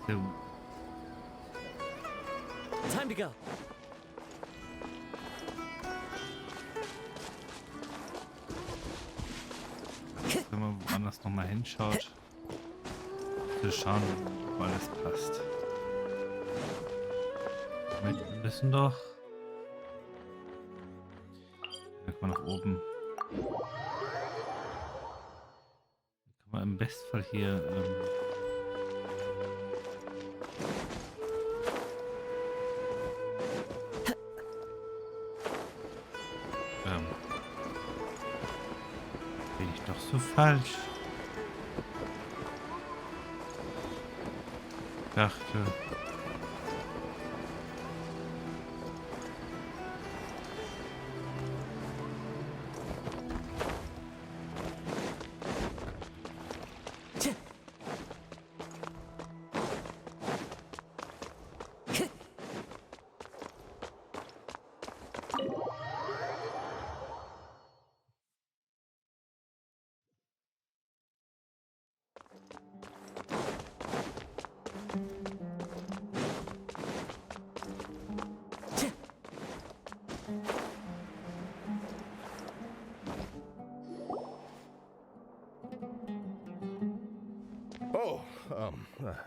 So, Time to go. wenn man woanders nochmal hinschaut, zu schauen, ob alles passt. Wir müssen doch. Da kann man nach oben. Da kann man im Bestfall hier. Bin ich doch so falsch? Ich dachte.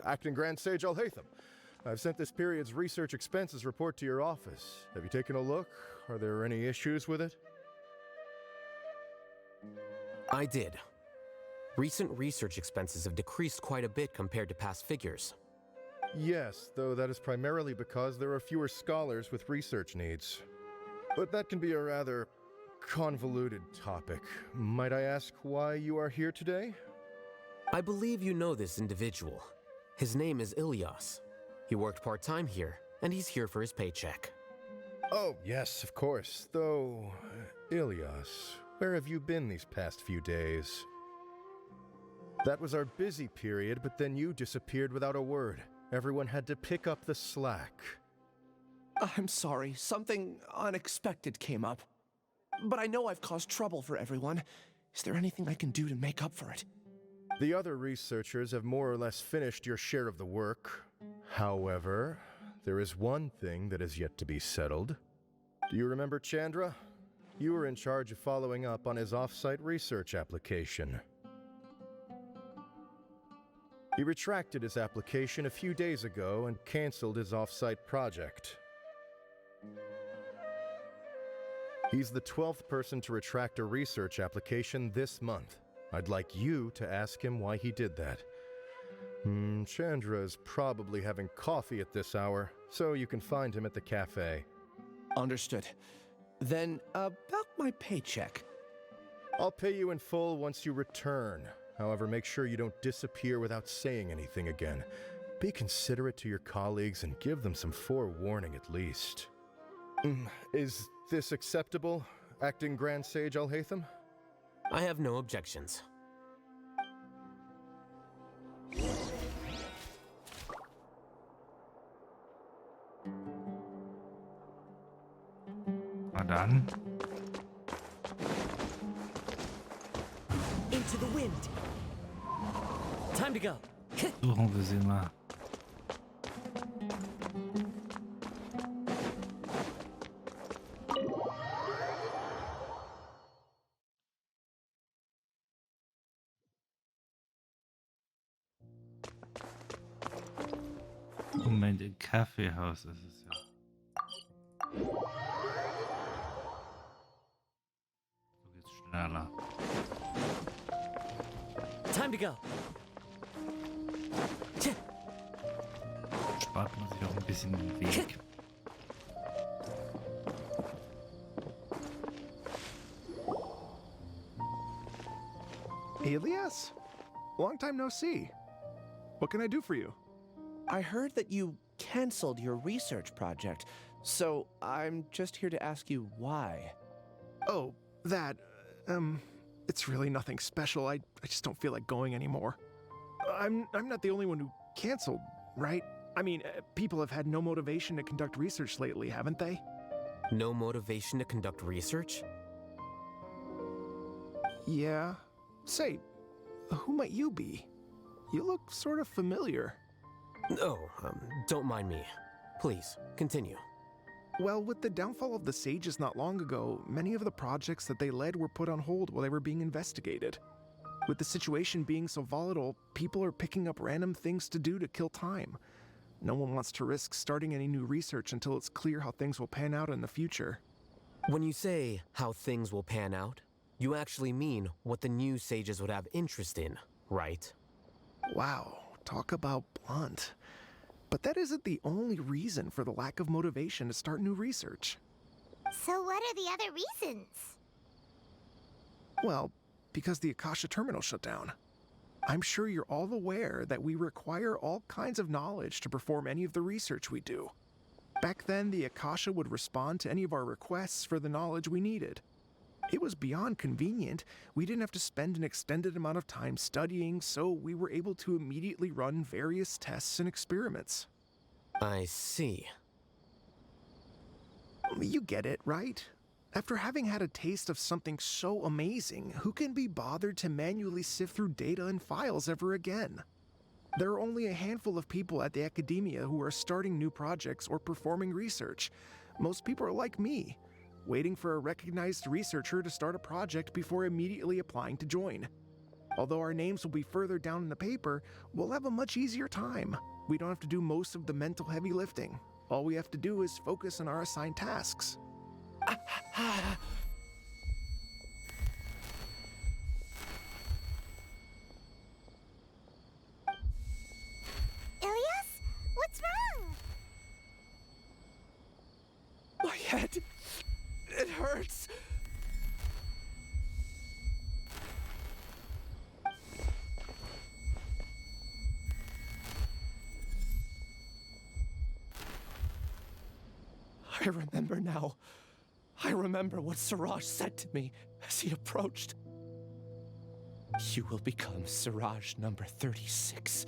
Acting Grand Sage Alhaitham. I've sent this period's research expenses report to your office. Have you taken a look? Are there any issues with it? I did. Recent research expenses have decreased quite a bit compared to past figures. Yes, though that is primarily because there are fewer scholars with research needs. But that can be a rather convoluted topic. Might I ask why you are here today? I believe you know this individual. His name is Ilias. He worked part-time here, and he's here for his paycheck. Oh, yes, of course. Though, Ilias, where have you been these past few days? That was our busy period, but then you disappeared without a word. Everyone had to pick up the slack. I'm sorry, something unexpected came up. But I know I've caused trouble for everyone. Is there anything I can do to make up for it? The other researchers have more or less finished your share of the work. However, there is one thing that is yet to be settled. Do you remember Chandra? You were in charge of following up on his off-site research application. He retracted his application a few days ago and canceled his off-site project. He's the 12th person to retract a research application this month. I'd like you to ask him why he did that. Chandra is probably having coffee at this hour, so you can find him at the cafe. Understood. Then, about my paycheck. I'll pay you in full once you return. However, make sure you don't disappear without saying anything again. Be considerate to your colleagues and give them some forewarning at least. Is this acceptable, Acting Grand Sage Alhaitham? I have no objections. Na dann. Into the wind. Time to go. Suchen wir sie mal. Moment, im Kaffeehaus ist es ja. So geht's schneller. Time to go. Spart man sich auch ein bisschen den Weg. Elias? Long time no see. What can I do for you? I heard that you canceled your research project, so I'm just here to ask you why. Oh, that, it's really nothing special. I just don't feel like going anymore. I'm not the only one who canceled, right? I mean, people have had no motivation to conduct research lately, haven't they? No motivation to conduct research? Yeah. Say, who might you be? You look sort of familiar. Oh, don't mind me. Please, continue. Well, with the downfall of the sages not long ago, many of the projects that they led were put on hold while they were being investigated. With the situation being so volatile, people are picking up random things to do to kill time. No one wants to risk starting any new research until it's clear how things will pan out in the future. When you say how things will pan out, you actually mean what the new sages would have interest in, right? Wow, talk about blunt. But that isn't the only reason for the lack of motivation to start new research. So what are the other reasons? Well, because the Akasha terminal shut down. I'm sure you're all aware that we require all kinds of knowledge to perform any of the research we do. Back then, the Akasha would respond to any of our requests for the knowledge we needed. It was beyond convenient. We didn't have to spend an extended amount of time studying, so we were able to immediately run various tests and experiments. I see. You get it, right? After having had a taste of something so amazing, who can be bothered to manually sift through data and files ever again? There are only a handful of people at the academia who are starting new projects or performing research. Most people are like me, waiting for a recognized researcher to start a project before immediately applying to join. Although our names will be further down in the paper, we'll have a much easier time. We don't have to do most of the mental heavy lifting. All we have to do is focus on our assigned tasks. Ilias? What's wrong? My head. It hurts. I remember now. I remember what Siraj said to me as he approached. You will become Siraj number 36.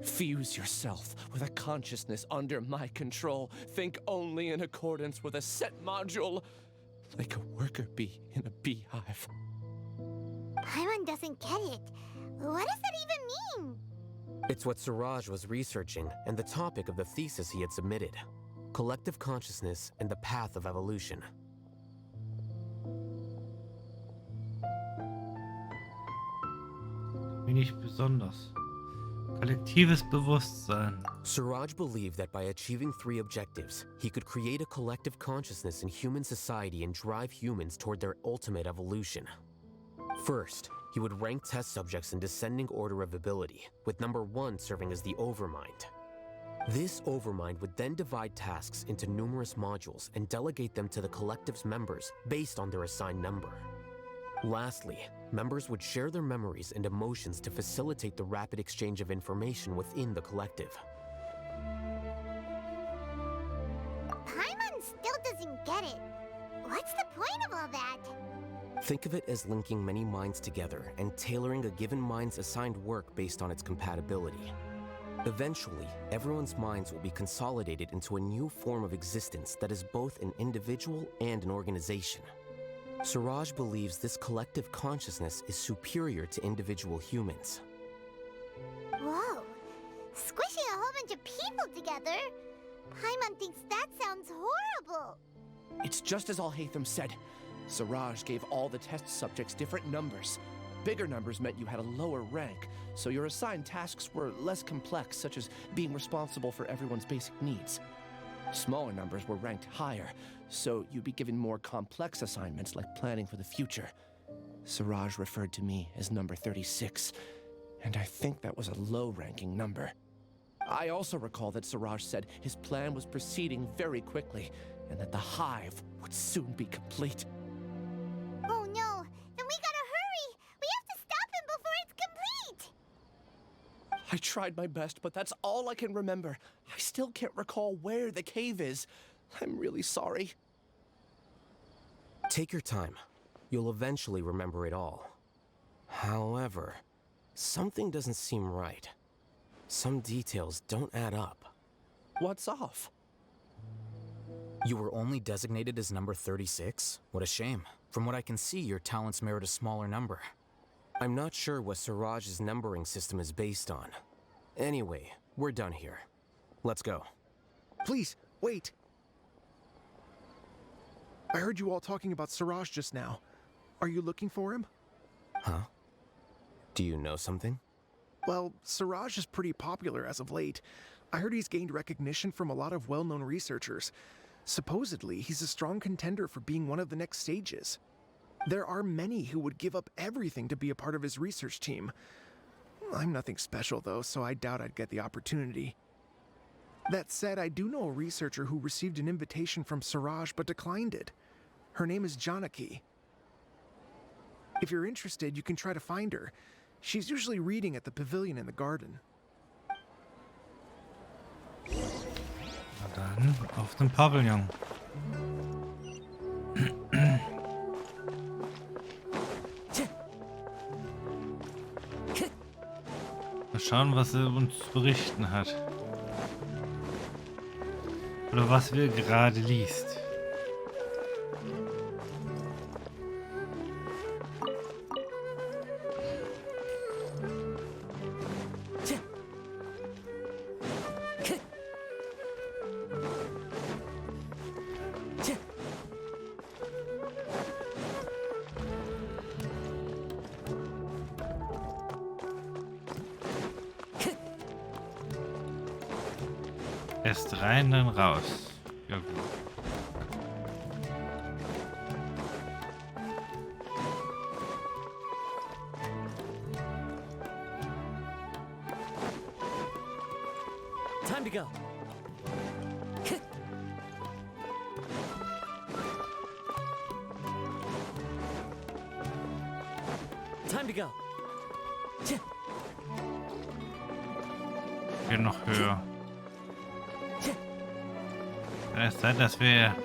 Fuse yourself with a consciousness under my control. Think only in accordance with a set module, like a worker bee in a beehive. Paimon doesn't get it. What does that even mean? It's what Siraj was researching and the topic of the thesis he had submitted. Collective consciousness and the path of evolution. Wenig besonders. Kollektives Bewusstsein. Siraj believed that by achieving 3 objectives, he could create a collective consciousness in human society and drive humans toward their ultimate evolution. First, he would rank test subjects in descending order of ability, with number 1 serving as the overmind. This overmind would then divide tasks into numerous modules and delegate them to the collective's members based on their assigned number. Lastly, members would share their memories and emotions to facilitate the rapid exchange of information within the collective. Paimon still doesn't get it. What's the point of all that? Think of it as linking many minds together and tailoring a given mind's assigned work based on its compatibility. Eventually, everyone's minds will be consolidated into a new form of existence that is both an individual and an organization. Siraj believes this collective consciousness is superior to individual humans. Whoa. Squishing a whole bunch of people together? Paimon thinks that sounds horrible. It's just as Al-Haytham said. Siraj gave all the test subjects different numbers. Bigger numbers meant you had a lower rank, so your assigned tasks were less complex, such as being responsible for everyone's basic needs. Smaller numbers were ranked higher, so you'd be given more complex assignments like planning for the future. Siraj referred to me as number 36, and I think that was a low-ranking number. I also recall that Siraj said his plan was proceeding very quickly, and that the hive would soon be complete. Oh no, then we gotta hurry! We have to stop him before it's complete! I tried my best, but that's all I can remember. I still can't recall where the cave is. I'm really sorry. Take your time. You'll eventually remember it all. However, something doesn't seem right. Some details don't add up. What's off? You were only designated as number 36? What a shame. From what I can see, your talents merit a smaller number. I'm not sure what Siraj's numbering system is based on. Anyway, we're done here. Let's go. Please, wait. I heard you all talking about Siraj just now. Are you looking for him? Huh? Do you know something? Well, Siraj is pretty popular as of late. I heard he's gained recognition from a lot of well-known researchers. Supposedly, he's a strong contender for being one of the next sages. There are many who would give up everything to be a part of his research team. I'm nothing special, though, so I doubt I'd get the opportunity. That said, I do know a researcher who received an invitation from Siraj but declined it. Her name is Janaki. If you're interested, you can try to find her. She's usually reading at the pavilion in the garden. Na dann, auf dem Pavillon. Mal schauen, was er uns zu berichten hat. Oder was wir gerade liest. Erst rein, dann raus. Ja gut. Time to go. Time to go. Hier noch höher. Kann es sein, dass wir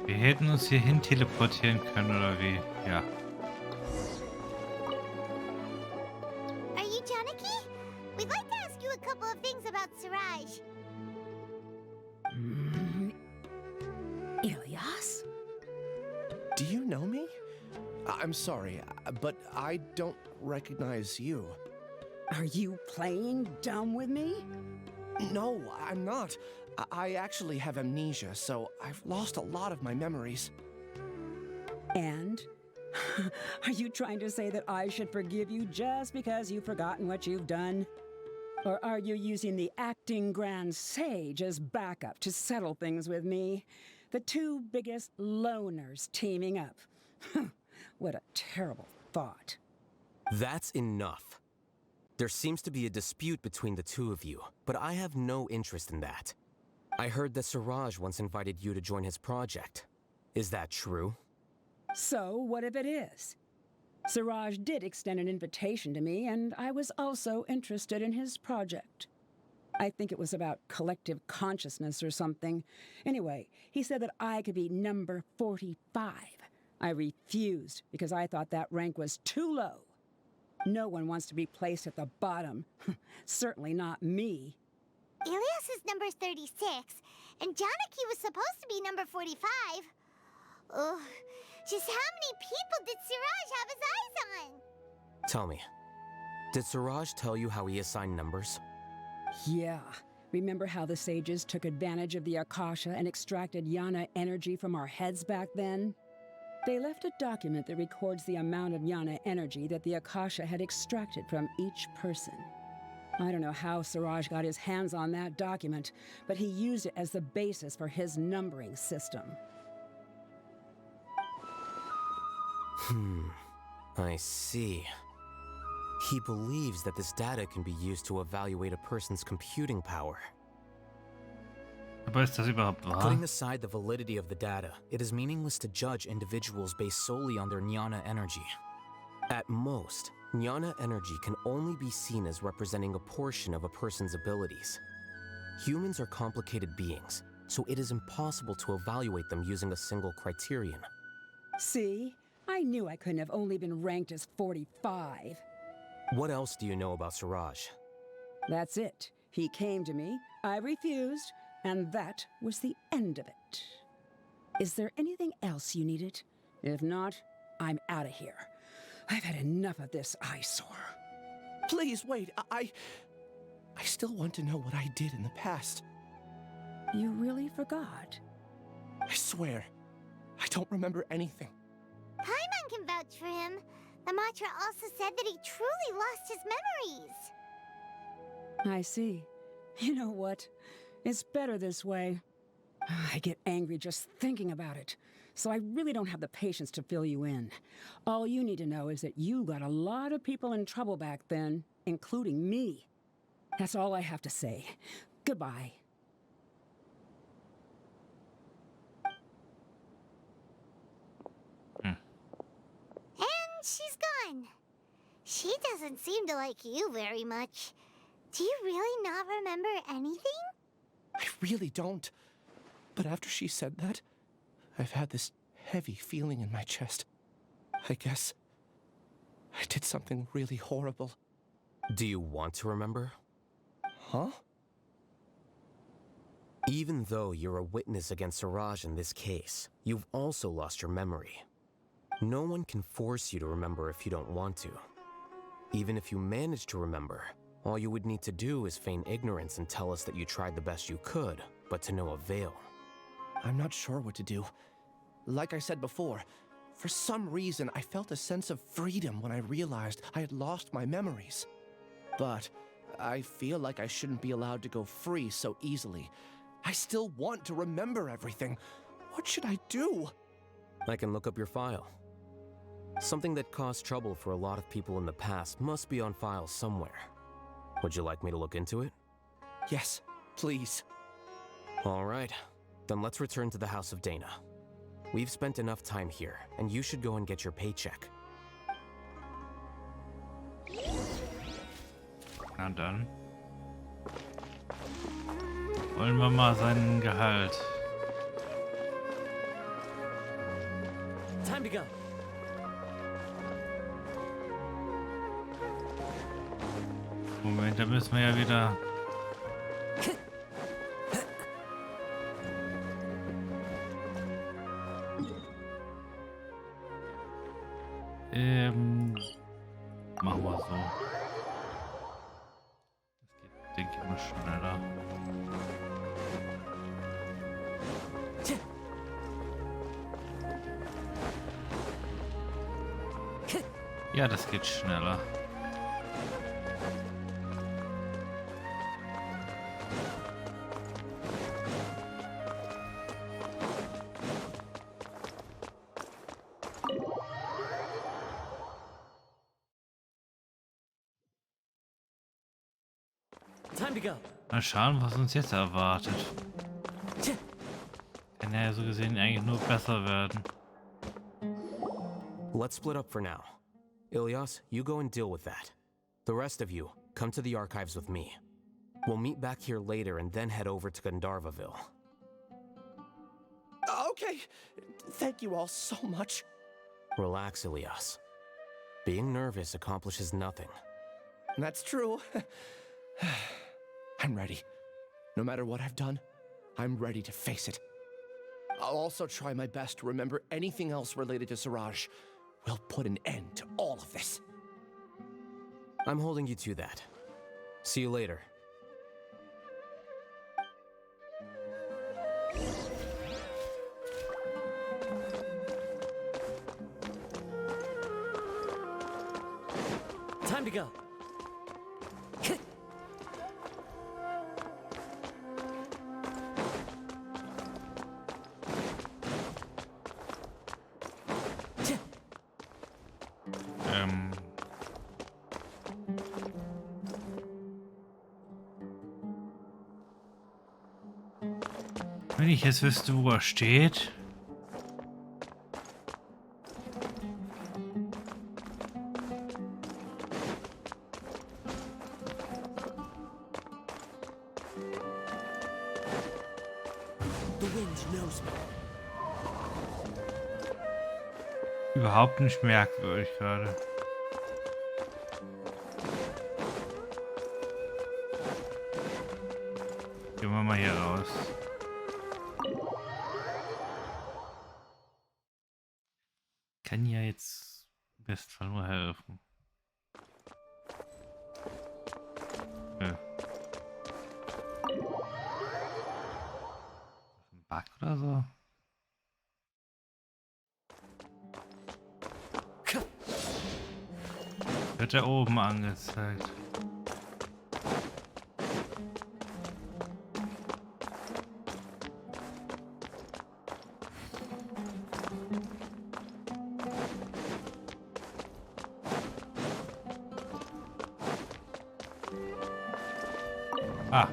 hätten uns hierhin teleportieren können oder wie? Ja. Are you Janaki? We'd like to ask you a couple of things about Siraj. Ilias? Do you know me? I'm sorry, but I don't recognize you. Are you playing dumb with me? No, I'm not. I actually have amnesia, so I've lost a lot of my memories. And? Are you trying to say that I should forgive you just because you've forgotten what you've done? Or are you using the acting grand sage as backup to settle things with me? The two biggest loners teaming up. What a terrible thought. That's enough. There seems to be a dispute between the two of you, but I have no interest in that. I heard that Siraj once invited you to join his project. Is that true? So, what if it is? Siraj did extend an invitation to me, and I was also interested in his project. I think it was about collective consciousness or something. Anyway, he said that I could be number 45. I refused because I thought that rank was too low. No one wants to be placed at the bottom. Certainly not me. Ilias is number 36, and Janaki was supposed to be number 45. Oh, just how many people did Siraj have his eyes on? Tell me, did Siraj tell you how he assigned numbers? Yeah. Remember how the sages took advantage of the Akasha and extracted Yana energy from our heads back then? They left a document that records the amount of Yana energy that the Akasha had extracted from each person. I don't know how Siraj got his hands on that document, but he used it as the basis for his numbering system. I see. He believes that this data can be used to evaluate a person's computing power. Aber ist das überhaupt wahr? Putting aside the validity of the data, it is meaningless to judge individuals based solely on their jnana energy. At most, jnana energy can only be seen as representing a portion of a person's abilities. Humans are complicated beings, so it is impossible to evaluate them using a single criterion. See? I knew I couldn't have only been ranked as 45. What else do you know about Siraj? That's it. He came to me, I refused, and that was the end of it. Is there anything else you needed? If not, I'm out of here. I've had enough of this eyesore. Please wait. I still want to know what I did in the past. You really forgot? I swear, I don't remember anything. Paimon can vouch for him. The mantra also said that he truly lost his memories. I see. You know what? It's better this way. I get angry just thinking about it, so I really don't have the patience to fill you in. All you need to know is that you got a lot of people in trouble back then, including me. That's all I have to say. Goodbye. And she's gone. She doesn't seem to like you very much. Do you really not remember anything? I really don't. But after she said that, I've had this heavy feeling in my chest. I guess I did something really horrible. Do you want to remember? Huh? Even though you're a witness against Siraj in this case, you've also lost your memory. No one can force you to remember if you don't want to. Even if you manage to remember, all you would need to do is feign ignorance and tell us that you tried the best you could, but to no avail. I'm not sure what to do. Like I said before, for some reason I felt a sense of freedom when I realized I had lost my memories. But I feel like I shouldn't be allowed to go free so easily. I still want to remember everything. What should I do? I can look up your file. Something that caused trouble for a lot of people in the past must be on file somewhere. Would you like me to look into it? Yes, please. All right. Then let's return to the House of Dana. We've spent enough time here, and you should go and get your paycheck. Na dann. Wollen wir mal seinen Gehalt. Time to go. Moment, da müssen wir ja wieder... Machen wir so. Das geht, denke ich mal, schneller. Ja, das geht schneller. Time to go. Mal schauen, was uns jetzt erwartet. Kann ja so gesehen eigentlich nur besser werden. Let's split up for now. Ilyas, you go and deal with that. The rest of you, come to the archives with me. We'll meet back here later and then head over to Gandharvaville. Okay. Thank you all so much. Relax, Ilyas. Being nervous accomplishes nothing. That's true. I'm ready. No matter what I've done, I'm ready to face it. I'll also try my best to remember anything else related to Siraj. We'll put an end to all of this. I'm holding you to that. See you later. Time to go. Wenn ich jetzt wüsste, wo er steht. The wind knows me. Überhaupt nicht merkwürdig gerade. Gehen wir mal hier raus. Kann ja jetzt im besten Fall nur helfen. Nö. Ein Bug oder so? Wird da oben angezeigt. Ah.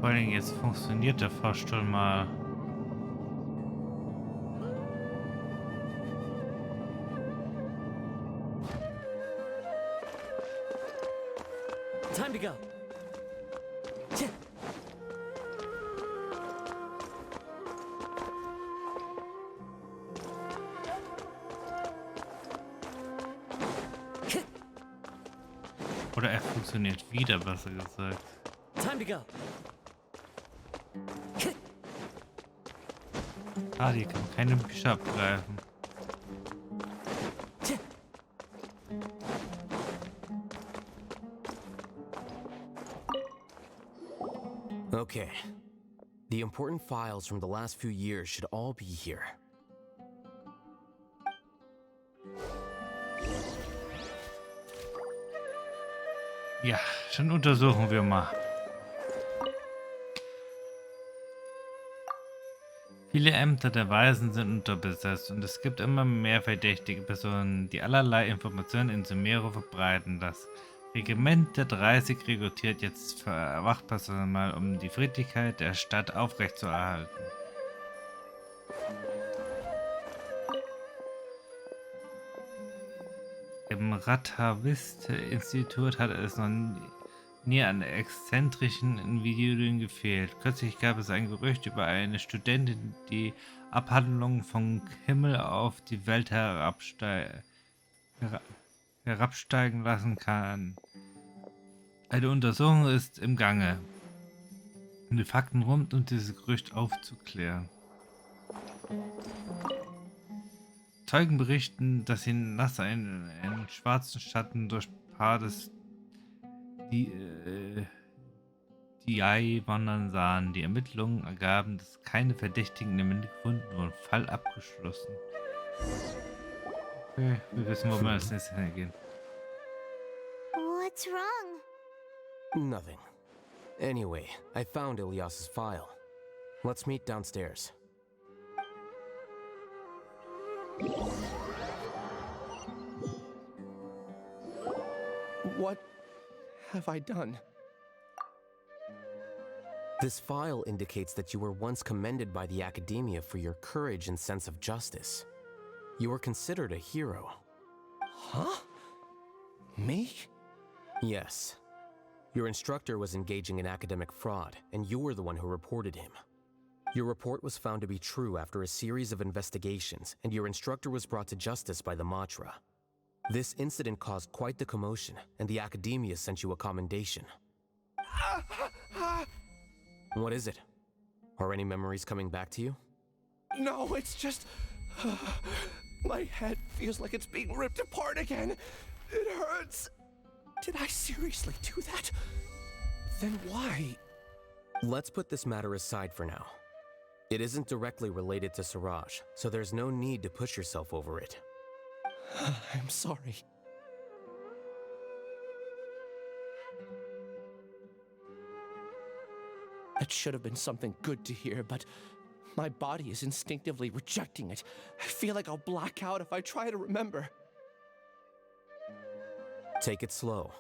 Vor allem jetzt funktioniert der Fahrstuhl mal. Time to go. Tch. Oder er funktioniert wieder, besser gesagt. Time to go. Ah, die kann keine Bücher abgreifen. Tch. Okay. The important files from the last few years should all be here. Ja, dann untersuchen wir mal. Viele Ämter der Weisen sind unterbesetzt und es gibt immer mehr verdächtige Personen, die allerlei Informationen in Sumeru verbreiten. Das Regiment der 30 rekrutiert jetzt für Wachpersonal, um die Friedlichkeit der Stadt aufrechtzuerhalten. Im Rathavist-Institut hat es noch nie an exzentrischen Individuen gefehlt. Kürzlich gab es ein Gerücht über eine Studentin, die Abhandlungen vom Himmel auf die Welt herabsteigen lassen kann. Eine Untersuchung ist im Gange, um die Fakten rund um dieses Gerücht aufzuklären. Zeugen berichten, dass sie nass einen schwarzen Schatten durch Paar des wandern sahen. Die Ermittlungen ergaben, dass keine verdächtigen Elemente gefunden wurden. Fall abgeschlossen. Okay, wir wissen, wo wir als nächstes hingehen. What's wrong? Nothing. Anyway, I found Ilyas's file. Let's meet downstairs. What have I done? This file indicates that you were once commended by the academia for your courage and sense of justice. You were considered a hero. Huh? Me? Yes. Your instructor was engaging in academic fraud, and you were the one who reported him. Your report was found to be true after a series of investigations, and your instructor was brought to justice by the Matra. This incident caused quite the commotion, and the academia sent you a commendation. What is it? Are any memories coming back to you? No, it's just... my head feels like it's being ripped apart again. It hurts. Did I seriously do that? Then why? Let's put this matter aside for now. It isn't directly related to Siraj, so there's no need to push yourself over it. I'm sorry. That should have been something good to hear, but my body is instinctively rejecting it. I feel like I'll black out if I try to remember. Take it slow.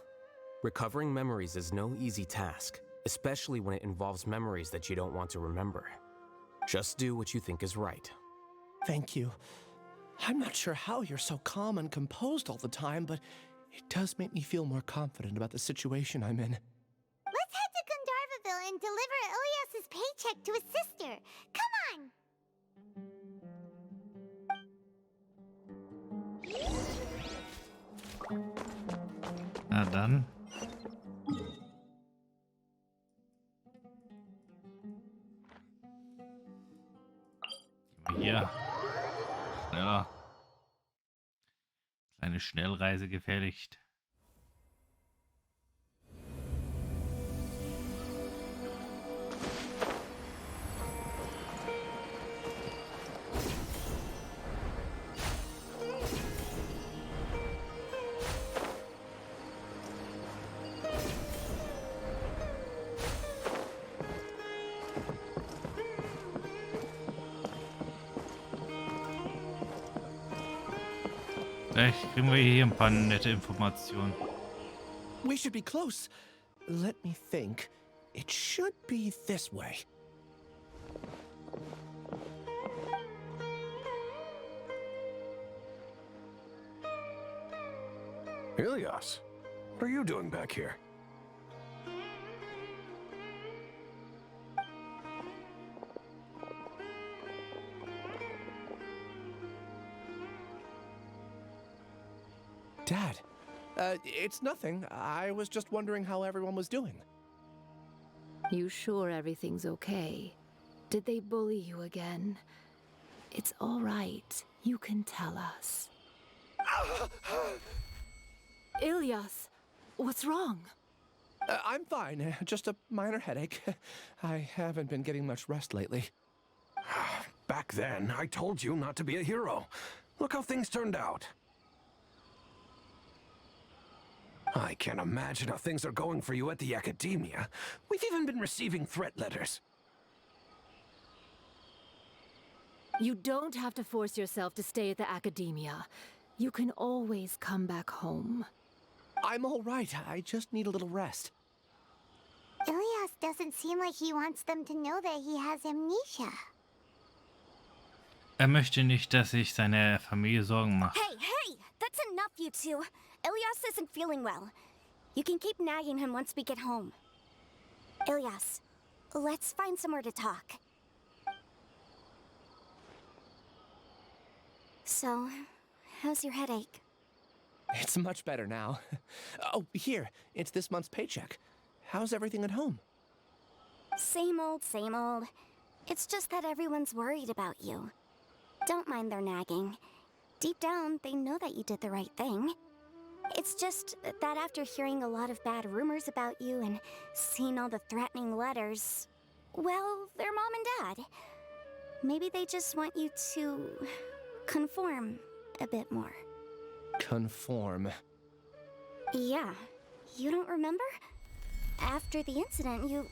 Recovering memories is no easy task, especially when it involves memories that you don't want to remember. Just do what you think is right. Thank you. I'm not sure how you're so calm and composed all the time, but it does make me feel more confident about the situation I'm in. Let's head to Gandharvaville and deliver Ilyas's paycheck to his sister. Come on! Na dann. Ja, eine Schnellreise gefälligt. Vielleicht kriegen wir hier ein paar nette Informationen. We should be close. Let me think. It should be this way. Ilias, what are you doing back here? Dad, it's nothing. I was just wondering how everyone was doing. You sure everything's okay? Did they bully you again? It's all right. You can tell us. Ilias, what's wrong? I'm fine. Just a minor headache. I haven't been getting much rest lately. Back then, I told you not to be a hero. Look how things turned out. I can't imagine how things are going for you at the academia. We've even been receiving threat letters. You don't have to force yourself to stay at the academia. You can always come back home. I'm all right. I just need a little rest. Ilias doesn't seem like he wants them to know that he has amnesia. Möchte nicht, dass sich seine Familie Sorgen macht. Hey! That's enough, you two. Ilias isn't feeling well. You can keep nagging him once we get home. Ilias, let's find somewhere to talk. So, how's your headache? It's much better now. Oh, here. It's this month's paycheck. How's everything at home? Same old, same old. It's just that everyone's worried about you. Don't mind their nagging. Deep down, they know that you did the right thing. It's just that after hearing a lot of bad rumors about you and seeing all the threatening letters, well, they're mom and dad. Maybe they just want you to conform a bit more. Conform. Yeah. You don't remember? After the incident, you...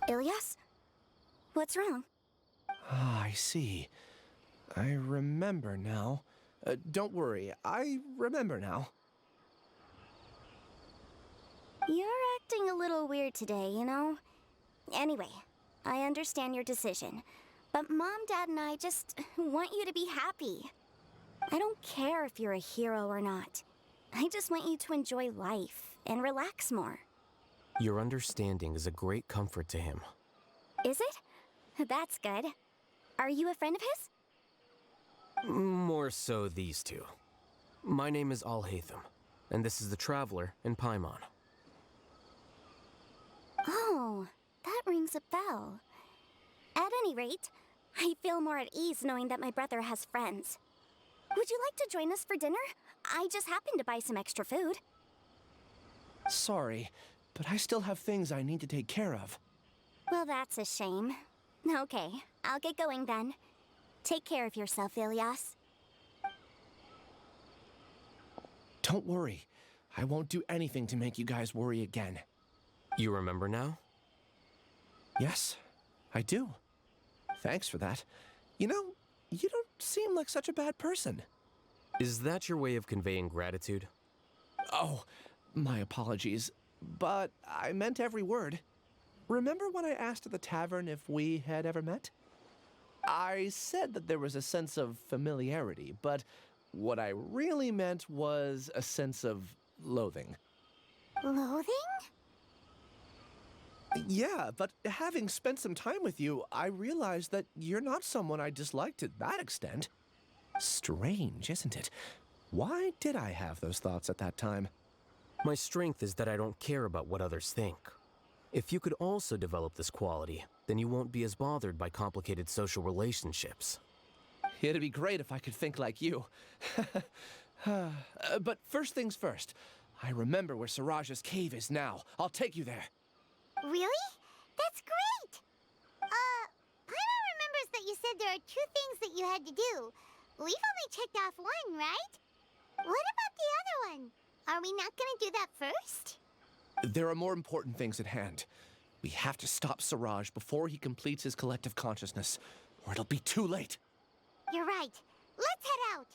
Ilias? What's wrong? Ah, I see. I remember now. Don't worry, I remember now. You're acting a little weird today, you know? Anyway, I understand your decision. But Mom, Dad, and I just want you to be happy. I don't care if you're a hero or not. I just want you to enjoy life and relax more. Your understanding is a great comfort to him. Is it? That's good. Are you a friend of his? More so these two. My name is Al-Haytham, and this is the Traveler in Paimon. Oh, that rings a bell. At any rate, I feel more at ease knowing that my brother has friends. Would you like to join us for dinner? I just happened to buy some extra food. Sorry, but I still have things I need to take care of. Well, that's a shame. Okay, I'll get going then. Take care of yourself, Ilias. Don't worry. I won't do anything to make you guys worry again. You remember now? Yes, I do. Thanks for that. You know, you don't seem like such a bad person. Is that your way of conveying gratitude? Oh, my apologies. But I meant every word. Remember when I asked at the tavern if we had ever met? I said that there was a sense of familiarity, but what I really meant was a sense of loathing. Loathing? Yeah, but having spent some time with you, I realized that you're not someone I dislike to that extent. Strange, isn't it? Why did I have those thoughts at that time? My strength is that I don't care about what others think. If you could also develop this quality, then you won't be as bothered by complicated social relationships. It'd be great if I could think like you. But first things first. I remember where Siraj's cave is now. I'll take you there. Really? That's great! Paimon remembers that you said there are 2 things that you had to do. We've only checked off 1, right? What about the other one? Are we not gonna do that first? There are more important things at hand. We have to stop Siraj before he completes his collective consciousness, or it'll be too late. You're right. Let's head out.